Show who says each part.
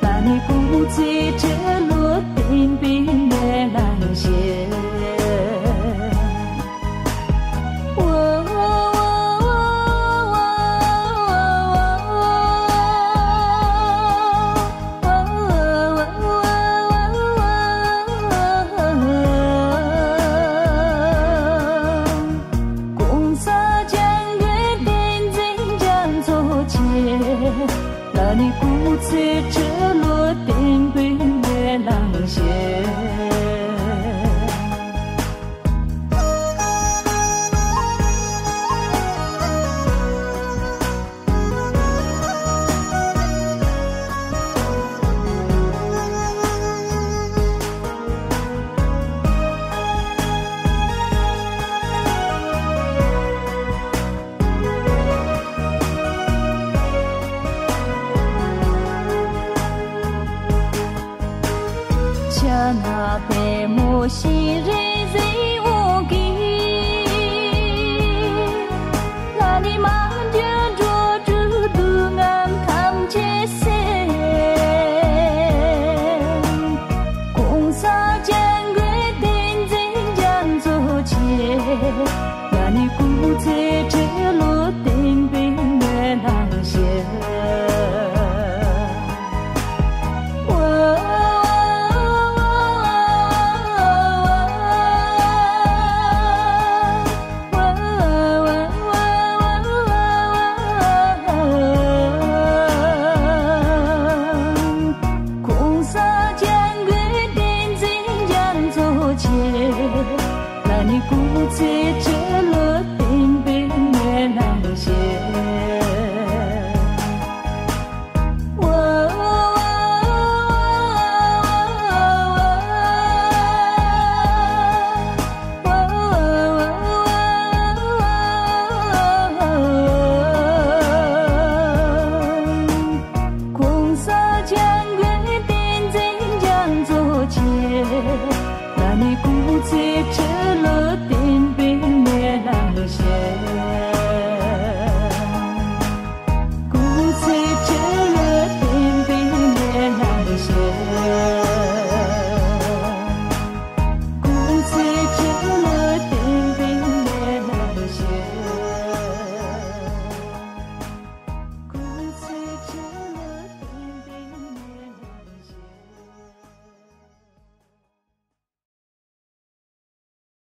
Speaker 1: 那你不醉这落定冰月浪斜。那你不醉这落定冰月浪斜。那北漠西人人无给，那里满天着着都安堂前线，共撒江归定真将做切，那里不醉这落定冰月浪斜。那你不醉这落定冰月浪斜。空撒江归定真将做切。那你不醉这落定冰月浪斜，不醉这落定冰月浪斜。